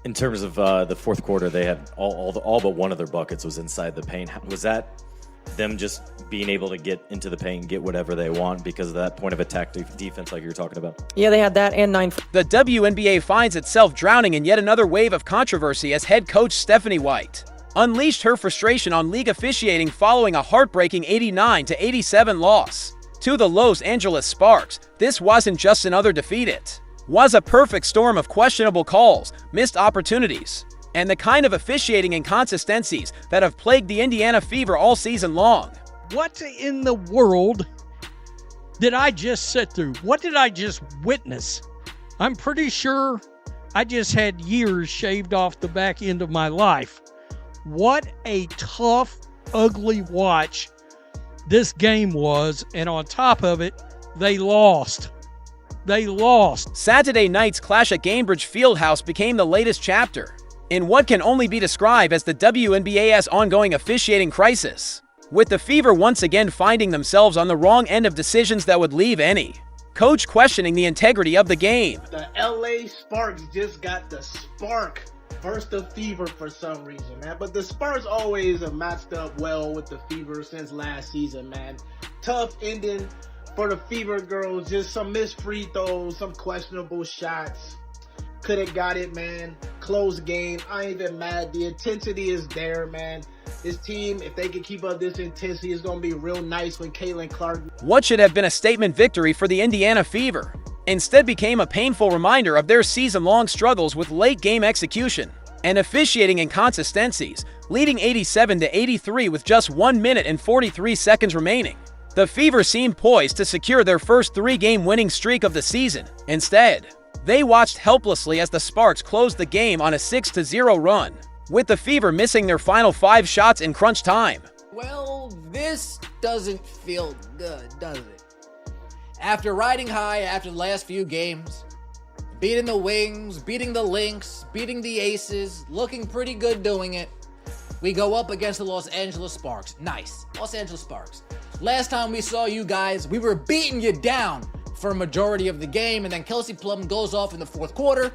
In terms of the fourth quarter, they had all but one of their buckets was inside the paint. Was that them just being able to get into the paint and get whatever they want because of that point of attack defense like you were talking about? Yeah, they had that and 9. The WNBA finds itself drowning in yet another wave of controversy as head coach Stephanie White unleashed her frustration on league officiating following a heartbreaking 89-87 loss to the Los Angeles Sparks. This wasn't just another defeat, it was a perfect storm of questionable calls, missed opportunities, and the kind of officiating inconsistencies that have plagued the Indiana Fever all season long. What in the world did I just sit through? What did I just witness? I'm pretty sure I just had years shaved off the back end of my life. What a tough, ugly watch this game was, and on top of it, they lost. They lost. Saturday night's clash at Gainbridge Fieldhouse became the latest chapter in what can only be described as the WNBA's ongoing officiating crisis, with the Fever once again finding themselves on the wrong end of decisions that would leave any coach questioning the integrity of the game. The LA Sparks just got the spark versus the Fever for some reason, man. But the Sparks always have matched up well with the Fever since last season, man. Tough ending for the Fever girls. Just some missed free throws, some questionable shots. Could have got it, man. Close game. I ain't even mad. The intensity is there, man. This team, if they can keep up this intensity, is going to be real nice when Caitlin Clark. What should have been a statement victory for the Indiana Fever instead became a painful reminder of their season-long struggles with late-game execution and officiating inconsistencies, leading 87-83 with just 1 minute and 43 seconds remaining. The Fever seemed poised to secure their first 3-game winning streak of the season. Instead, they watched helplessly as the Sparks closed the game on a 6-0 run, with the Fever missing their final 5 shots in crunch time. Well, this doesn't feel good, does it? After riding high after the last few games, beating the Wings, beating the Lynx, beating the Aces, looking pretty good doing it, we go up against the Los Angeles Sparks. Nice. Los Angeles Sparks. Last time we saw you guys, we were beating you down for a majority of the game, and then Kelsey Plum goes off in the fourth quarter.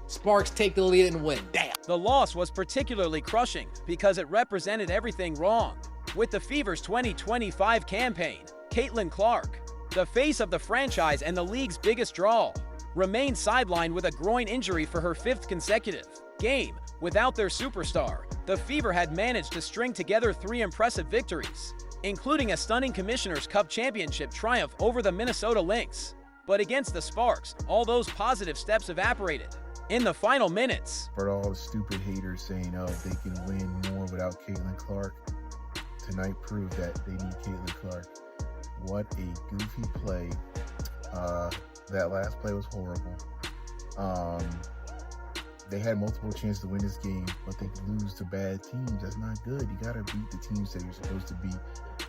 Sparks take the lead and win. Damn. The loss was particularly crushing because it represented everything wrong with the Fever's 2025 campaign. Caitlin Clark, the face of the franchise and the league's biggest draw, remained sidelined with a groin injury for her 5th consecutive game. Without their superstar, the Fever had managed to string together 3 impressive victories, including a stunning Commissioner's Cup championship triumph over the Minnesota Lynx. But against the Sparks, all those positive steps evaporated in the final minutes. For all the stupid haters saying, oh, they can win more without Caitlin Clark, tonight proved that they need Caitlin Clark. What a goofy play. That last play was horrible. They had multiple chances to win this game, but they lose to bad teams. That's not good. You got to beat the teams that you're supposed to beat.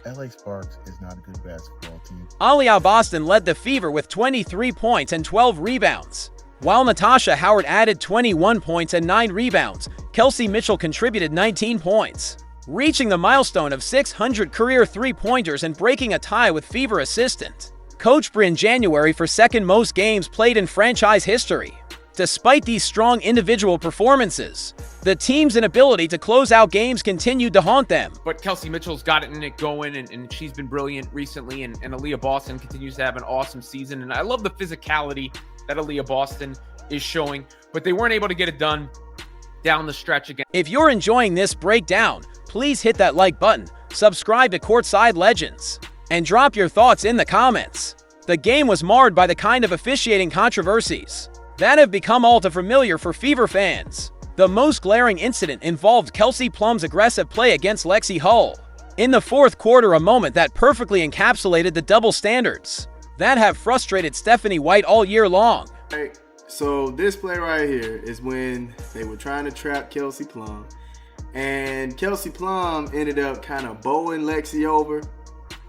LA Sparks is not a good basketball team. Aliyah Boston led the Fever with 23 points and 12 rebounds, while Natasha Howard added 21 points and 9 rebounds. Kelsey Mitchell contributed 19 points, reaching the milestone of 600 career three-pointers and breaking a tie with Fever assistant coach Bryn January for second most games played in franchise history. Despite these strong individual performances, the team's inability to close out games continued to haunt them. But Kelsey Mitchell's got it going, and she's been brilliant recently, and Aliyah Boston continues to have an awesome season. And I love the physicality that Aliyah Boston is showing, but they weren't able to get it done down the stretch again. If you're enjoying this breakdown, please hit that like button, subscribe to Courtside Legends, and drop your thoughts in the comments. The game was marred by the kind of officiating controversies that have become all too familiar for Fever fans. The most glaring incident involved Kelsey Plum's aggressive play against Lexi Hull in the fourth quarter, a moment that perfectly encapsulated the double standards that have frustrated Stephanie White all year long. Right, so this play right here is when they were trying to trap Kelsey Plum, and Kelsey Plum ended up kind of bowing Lexi over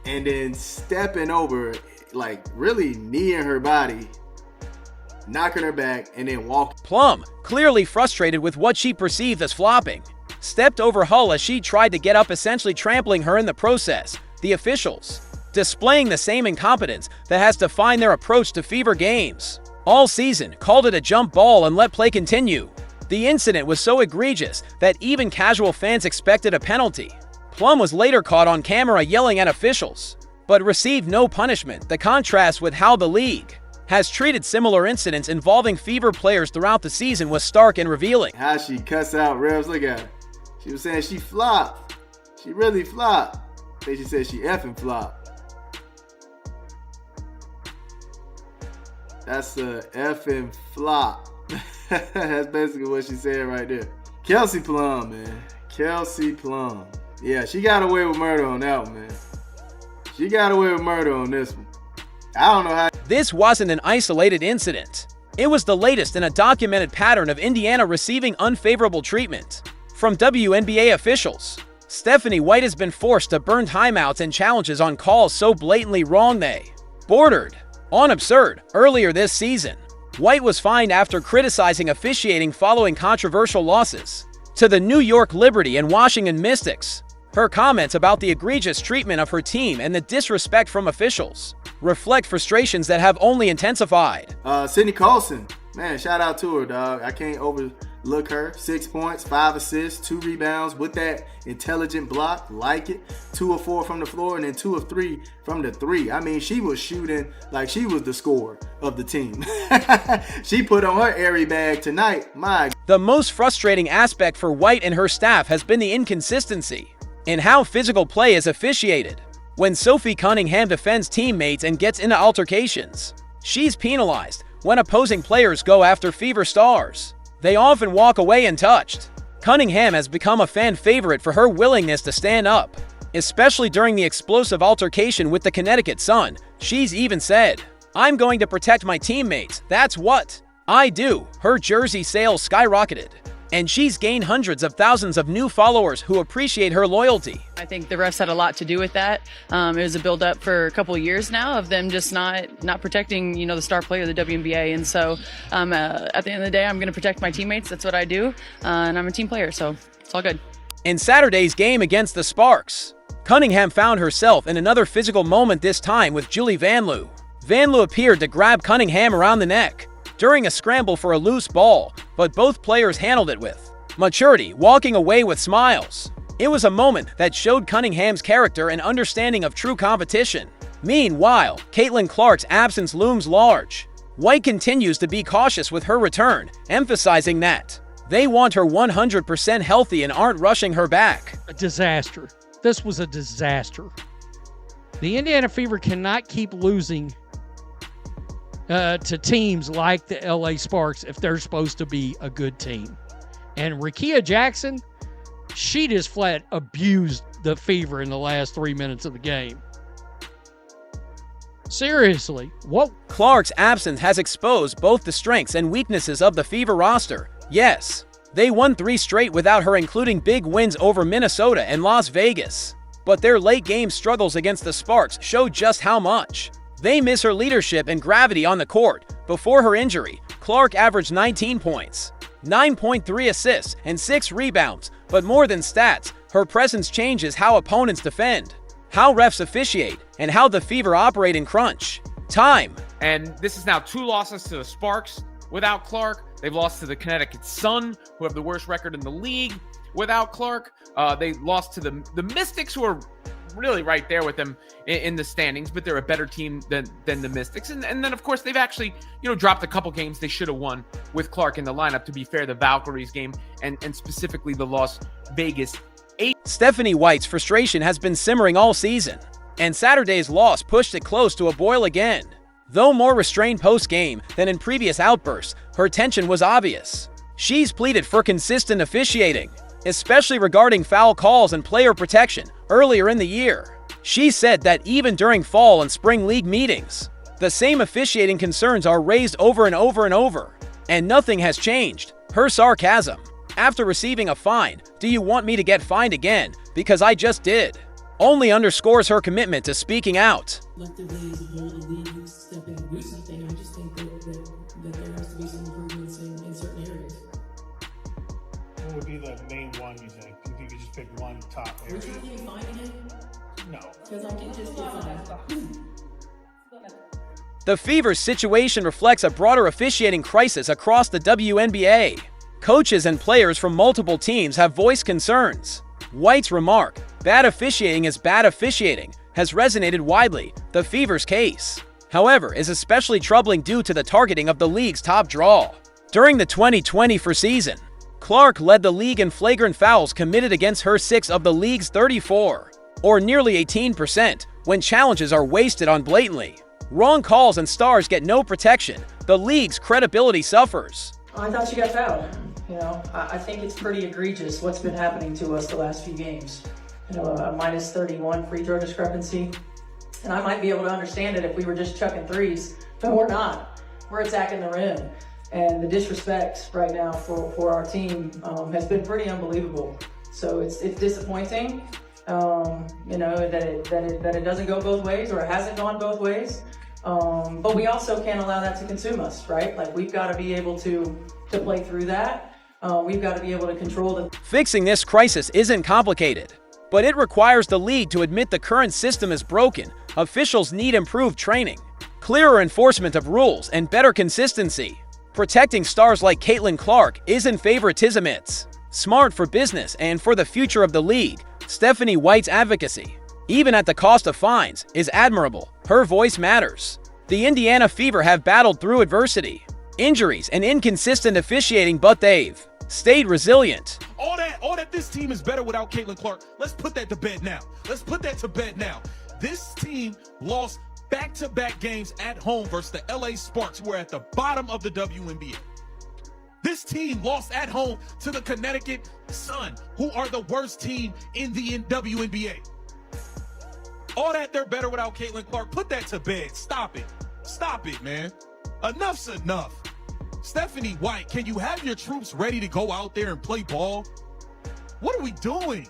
and then stepping over, like really kneeing her body, knocking her back, and then walking. Plum, clearly frustrated with what she perceived as flopping, stepped over Hull as she tried to get up, essentially trampling her in the process. The officials, displaying the same incompetence that has defined their approach to Fever games all season, called it a jump ball and let play continue. The incident was so egregious that even casual fans expected a penalty. Plum was later caught on camera yelling at officials, but received no punishment. The contrast with how the league has treated similar incidents involving Fever players throughout the season was stark and revealing. How she cuss out refs. Look at her. She was saying she flopped. She really flopped. I think she said she effing flopped. That's a effing flop. That's basically what she said right there. Kelsey Plum, man. Kelsey Plum. Yeah, she got away with murder on that one, man. She got away with murder on this one. I don't know how. This wasn't an isolated incident. It was the latest in a documented pattern of Indiana receiving unfavorable treatment from WNBA officials. Stephanie White has been forced to burn timeouts and challenges on calls so blatantly wrong they bordered on absurd. Earlier this season, White was fined after criticizing officiating following controversial losses to the New York Liberty and Washington Mystics. Her comments about the egregious treatment of her team and the disrespect from officials reflect frustrations that have only intensified. Sydney Colson, man, shout out to her, dog. I can't overlook her. 6 points, 5 assists, 2 rebounds with that intelligent block. Like it. 2 of 4 from the floor and then 2 of 3 from the 3. I mean, she was shooting like she was the scorer of the team. She put on her airy bag tonight. The most frustrating aspect for White and her staff has been the inconsistency in how physical play is officiated. When Sophie Cunningham defends teammates and gets into altercations, she's penalized. When opposing players go after Fever stars, they often walk away untouched. Cunningham has become a fan favorite for her willingness to stand up, especially during the explosive altercation with the Connecticut Sun. She's even said, "I'm going to protect my teammates. That's what I do." Her jersey sales skyrocketed, and she's gained hundreds of thousands of new followers who appreciate her loyalty. I think the refs had a lot to do with that. It was a build-up for a couple of years now of them just not protecting, the star player of the WNBA. And so at the end of the day, I'm going to protect my teammates. That's what I do. And I'm a team player, so it's all good. In Saturday's game against the Sparks, Cunningham found herself in another physical moment, this time with Julie Vanloo. Vanloo appeared to grab Cunningham around the neck during a scramble for a loose ball, but both players handled it with maturity, walking away with smiles. It was a moment that showed Cunningham's character and understanding of true competition. Meanwhile, Caitlin Clark's absence looms large. White continues to be cautious with her return, emphasizing that they want her 100% healthy and aren't rushing her back. A disaster. This was a disaster. The Indiana Fever cannot keep losing to teams like the LA Sparks if they're supposed to be a good team. And Rickea Jackson, she just flat abused the Fever in the last 3 minutes of the game. Seriously, what? Clark's absence has exposed both the strengths and weaknesses of the Fever roster. Yes, they won 3 straight without her, including big wins over Minnesota and Las Vegas. But their late-game struggles against the Sparks show just how much they miss her leadership and gravity on the court. Before her injury, Clark averaged 19 points, 9.3 assists, and 6 rebounds. But more than stats, her presence changes how opponents defend, how refs officiate, and how the Fever operate in crunch time. And this is now 2 losses to the Sparks without Clark. They've lost to the Connecticut Sun, who have the worst record in the league, without Clark. They lost to the Mystics, who are really right there with them in the standings, but they're a better team than the Mystics. And then, of course, they've actually, dropped a couple games they should have won with Clark in the lineup. To be fair, the Valkyries game and specifically the Las Vegas 8. Stephanie White's frustration has been simmering all season, and Saturday's loss pushed it close to a boil again. Though more restrained post-game than in previous outbursts, her tension was obvious. She's pleaded for consistent officiating, especially regarding foul calls and player protection earlier in the year. She said that even during fall and spring league meetings, the same officiating concerns are raised over and over and over, and nothing has changed. Her sarcasm after receiving a fine, "Do you want me to get fined again? Because I just did," only underscores her commitment to speaking out. Collectively, as a whole, the league needs to step in and do something. I just think that there has to be some improvements in certain areas. What would be the main one, you think? You think you could just pick one top area? We're talking finding it? No. Because I can just get fined. The Fever's situation reflects a broader officiating crisis across the WNBA. Coaches and players from multiple teams have voiced concerns. White's remark, "Bad officiating is bad officiating," has resonated widely. The Fever's case, however, is especially troubling due to the targeting of the league's top draw. During the 2020 season, Clark led the league in flagrant fouls committed against her 6 of the league's 34, or nearly 18%, when challenges are wasted on blatantly wrong calls and stars get no protection. The league's credibility suffers. I thought she got fouled. I think it's pretty egregious what's been happening to us the last few games. A minus 31 free throw discrepancy. And I might be able to understand it if we were just chucking threes, but we're not. We're attacking the rim. And the disrespect right now for our team has been pretty unbelievable. So it's disappointing, that it doesn't go both ways, or it hasn't gone both ways. But we also can't allow that to consume us, right? Like, we've got to be able to play through that. We've got to be able to control the... Fixing this crisis isn't complicated, but it requires the league to admit the current system is broken. Officials need improved training, clearer enforcement of rules, and better consistency. Protecting stars like Caitlin Clark isn't favoritism, it's smart for business and for the future of the league. Stephanie White's advocacy, even at the cost of fines, is admirable. Her voice matters. The Indiana Fever have battled through adversity, injuries, and inconsistent officiating, but they've stayed resilient. All that this team is better without Caitlin Clark. Let's put that to bed now. This team lost back-to-back games at home versus the LA Sparks, who are at the bottom of the WNBA. This team lost at home to the Connecticut Sun, who are the worst team in the WNBA. All that they're better without Caitlin Clark. Put that to bed. Stop it, man. Enough's enough. Stephanie White, can you have your troops ready to go out there and play ball? What are we doing?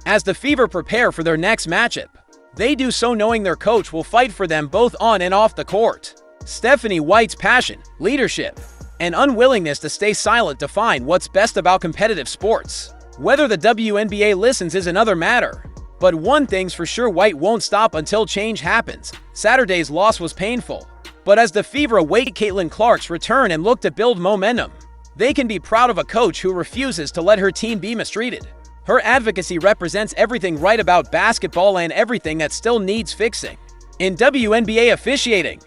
As the Fever prepare for their next matchup, they do so knowing their coach will fight for them both on and off the court. Stephanie White's passion, leadership, and unwillingness to stay silent define what's best about competitive sports. Whether the WNBA listens is another matter. But one thing's for sure, White won't stop until change happens. Saturday's loss was painful, but as the Fever await Caitlin Clark's return and look to build momentum, they can be proud of a coach who refuses to let her team be mistreated. Her advocacy represents everything right about basketball and everything that still needs fixing in WNBA officiating.